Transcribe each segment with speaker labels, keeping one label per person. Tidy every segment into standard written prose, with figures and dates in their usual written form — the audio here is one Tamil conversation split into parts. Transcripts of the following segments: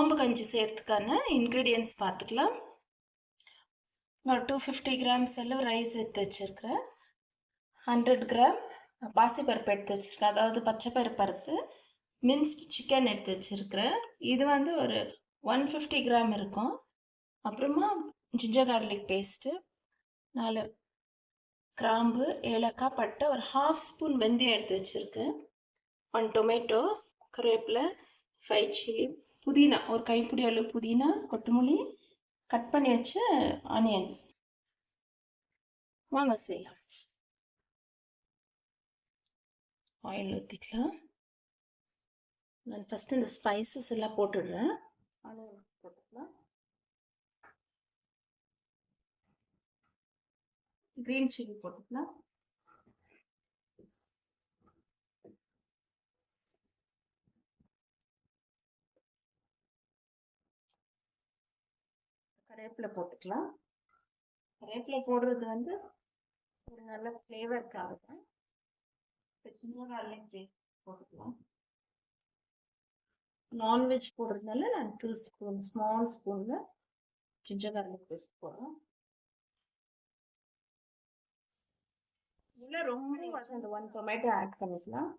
Speaker 1: சோம்பு கஞ்சி செய்கிறதுக்கான இன்க்ரீடியன்ஸ் பார்த்துக்கலாம். நான் 250 கிராம்ஸ் அளவு ரைஸ் எடுத்து வச்சுருக்கிறேன். 100 கிராம் பாசிப்பருப்பு எடுத்து வச்சுருக்கேன், அதாவது பச்சைப்பயிறு பருப்பு. மின்ஸ்ட் சிக்கன் எடுத்து வச்சுருக்கிறேன், இது வந்து ஒரு 150 கிராம் இருக்கும். அப்புறமா ஜிஞ்சர் கார்லிக் பேஸ்ட்டு, 4 கிராம்பு, ஏலக்காய், பட்டை, ஒரு 1/2 ஸ்பூன் வெந்தயம் எடுத்து வச்சுருக்கேன், 1 டொமேட்டோ, கருவேப்பிலை, 5 சில்லி, புதினா, ஒரு கைப்பிடி அளவு புதினா, கொத்தமல்லி, கட் பண்ணி வச்ச ஆனியன்ஸ். வாங்க செய்யலாம். ஆயில் ஊற்றிக்கலாம். நான் ஃபஸ்ட்டு இந்த ஸ்பைசஸ் எல்லாம் போட்டுடுறேன். ஆனியன் போட்டுக்கலாம். க்ரீன் சில்லி போட்டுக்கலாம். கருவேப்பிலை போட்டுக்கலாம். கருவேப்பிலை போடுறது வந்து ஒரு நல்ல ஃப்ளேவருக்காக தான். ஜிஞ்சர் கார்லிக் பேஸ்ட் போட்டுக்கலாம். நான்வெஜ் போடுறதுனால நான் 2 ஸ்பூன் ஸ்மால் ஸ்பூனில் ஜிஞ்சர் கார்லிக் பேஸ்ட் போடுறேன். இதில் ரொம்ப வச்சு அந்த 1 டொமேட்டோ ஆட் பண்ணிக்கலாம்.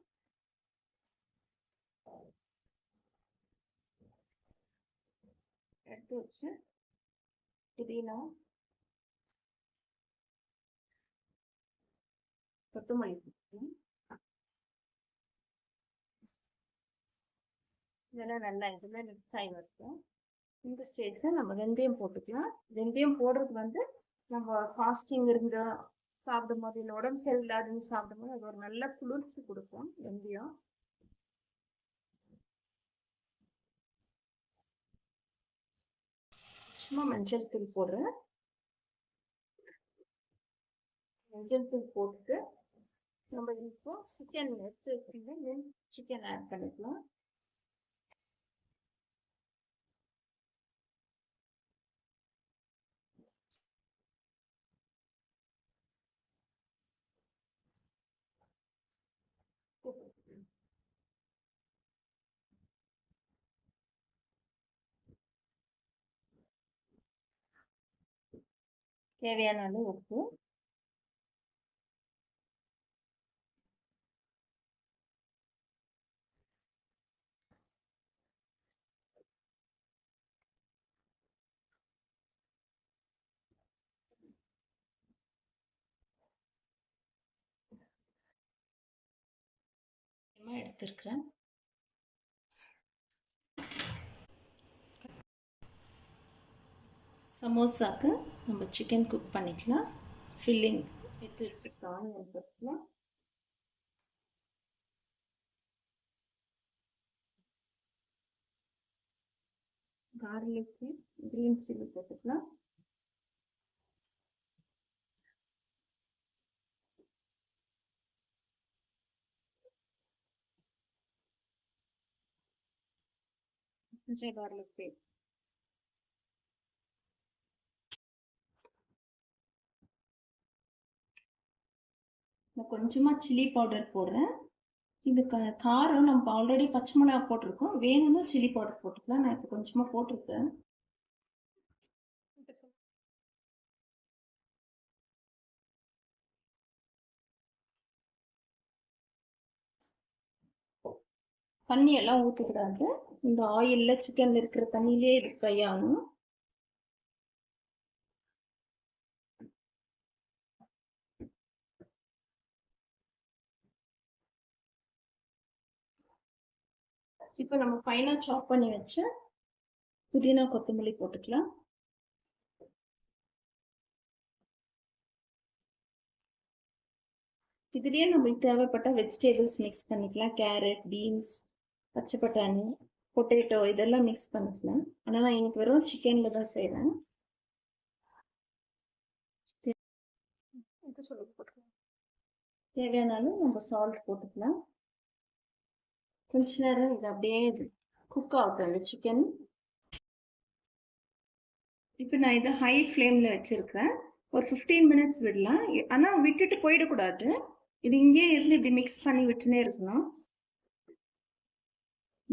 Speaker 1: எடுத்து வச்சு புதினா, கொத்தமல்லி போட்டுக்கலாம். இதெல்லாம் நல்லா இதுமே மிக்ஸ் ஆகி இருக்கும். இந்த ஸ்டேஜில் நம்ம வெந்தயம் போட்டுக்கலாம். வெந்தயம் போடுறது வந்து நம்ம ஃபாஸ்டிங் இருந்து சாப்பிடும் போது, இல்லை உடம்பு சரியில்லாதுன்னு சாப்பிடும்போது அது ஒரு நல்ல குளிர்ச்சி கொடுக்கும் வெந்தயம். சும்மா மஞ்சள் தூள் போடுறேன். மஞ்சள் தூள் போட்டுட்டு நம்ம இப்போ சிக்கன் எடுத்து வச்சுருந்து சிக்கன் ஆட் பண்ணிக்கலாம். தேவையான அளவு உப்பு, எடுத்துருக்கிறேன். சமோசாக்கு நம்ம சிக்கன் குக் பண்ணிக்கலாம். ஃபில்லிங் எடுத்து வச்சுருக்கோம். எடுத்துக்கலாம். கார்லிக்கு, க்ரீன் சில்லி போட்டுக்கலாம். ஜிஞ்சர் கார்லிக் பேஸ்ட், நான் கொஞ்சமாக சில்லி பவுடர் போடுறேன். இது காரம் நம்ம ஆல்ரெடி பச்சை மிளகா போட்டிருக்கோம், வேணும்னா சில்லி பவுடர் போட்டுக்கலாம். நான் இப்போ கொஞ்சமாக போட்டிருக்கேன். தண்ணி எல்லாம் ஊற்றக்கூடாது. இந்த ஆயிலில் சிக்கன் இருக்கிற தண்ணியிலே இது ஃப்ரை ஆகணும். இப்போ நம்ம ஃபைனாக சாப் பண்ணி வச்சு புதினா, கொத்தமல்லி போட்டுக்கலாம். இதுலேயே நம்மளுக்கு தேவைப்பட்ட வெஜிடபிள்ஸ் மிக்ஸ் பண்ணிக்கலாம். கேரட், பீன்ஸ், பச்சை பட்டாணி, பொட்டேட்டோ இதெல்லாம் மிக்ஸ் பண்ணிக்கலாம். ஆனால் நான் இன்னைக்கு வெறும் சிக்கனில் தான் செய்கிறேன். தேவையான அளவு நம்ம சால்ட் போட்டுக்கலாம். கொஞ்ச நேரம் இது அப்படியே குக் ஆகட்டும் அந்த சிக்கன். இப்போ நான் இதை ஹை ஃப்ளேமில் வச்சுருக்கிறேன். ஒரு 15 மினிட்ஸ் விடலாம். ஆனால் விட்டுட்டு போயிடக்கூடாது. இது இங்கே இருந்து இப்படி மிக்ஸ் பண்ணி விட்டுனே இருக்கணும்.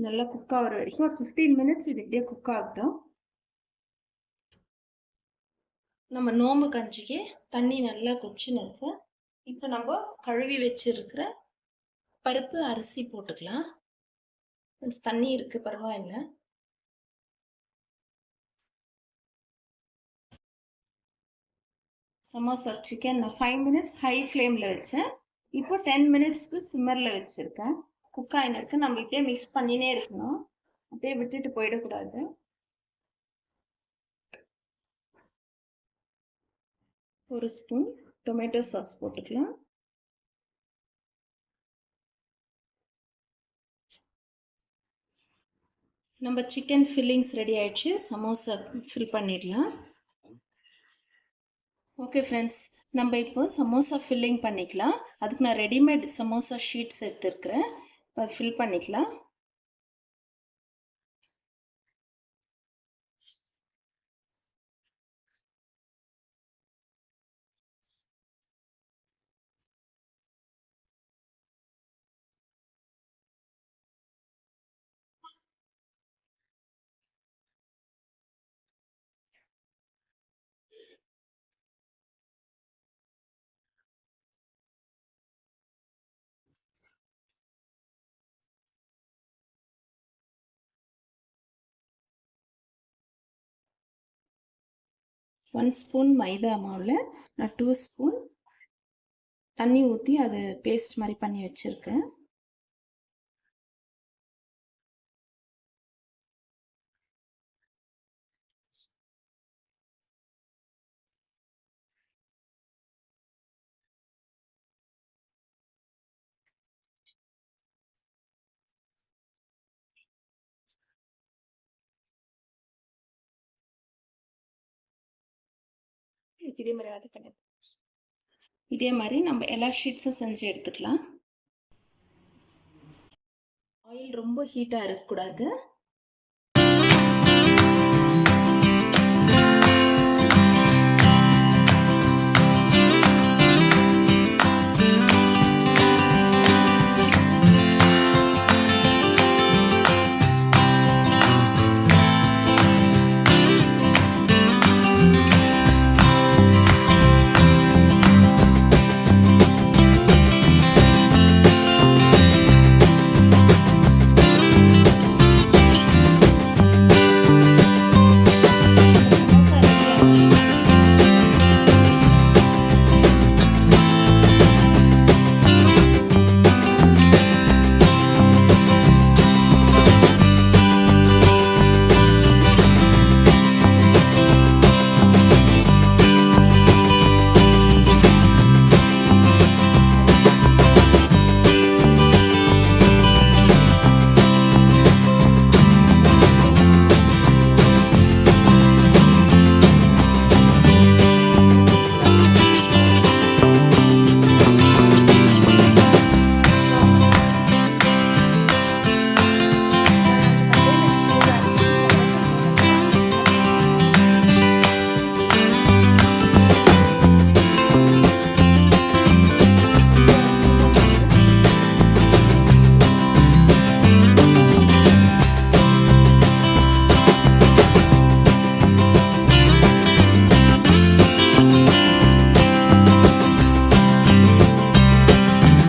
Speaker 1: நல்லா குக் ஆகிற வரைக்கும் ஒரு 15 மினிட்ஸ் இது இப்படியே குக் ஆகட்டும். நம்ம நோம்பு கஞ்சிக்கு தண்ணி நல்லா கொச்சின்னு இருக்கு. இப்போ நம்ம கழுவி வச்சிருக்கிற பருப்பு அரிசி போட்டுக்கலாம். கொஞ்சம் தண்ணி இருக்கு, பரவாயில்ல. சமோசா சிக்கன் நான் 5 மினிட்ஸ் ஹை ஃப்ளேமில் வச்சேன். இப்போ 10 மினிட்ஸ்க்கு சிம்மரில் வச்சுருக்கேன். குக் ஆகினருக்கு நம்ம இப்படியே மிக்ஸ் பண்ணினே இருக்கணும், அப்படியே விட்டுட்டு போயிடக்கூடாது. ஒரு ஸ்பூன் டொமேட்டோ சாஸ் போட்டுக்கலாம். நம்ம சிக்கன் ஃபில்லிங்ஸ் ரெடி ஆயிடுச்சு. சமோசா ஃபில் பண்ணிடலாம். ஓகே ஃப்ரெண்ட்ஸ், நம்ம இப்போ சமோசா ஃபில்லிங் பண்ணிக்கலாம். அதுக்கு நான் ரெடிமேட் சமோசா ஷீட்ஸ் எடுத்துருக்கிறேன். அதை ஃபில் பண்ணிக்கலாம். ஒன் ஸ்பூன் மைதா மாவில் நான் 2 ஸ்பூன் தண்ணி ஊற்றி அது பேஸ்ட் மாதிரி பண்ணி வச்சுருக்கேன். இதே மாதிரி அது பண்ணி இதே மாதிரி நம்ம எல்லா ஷீட்ஸும் செஞ்சு எடுத்துக்கலாம். ஆயில் ரொம்ப ஹீட்டாக இருக்கக்கூடாது.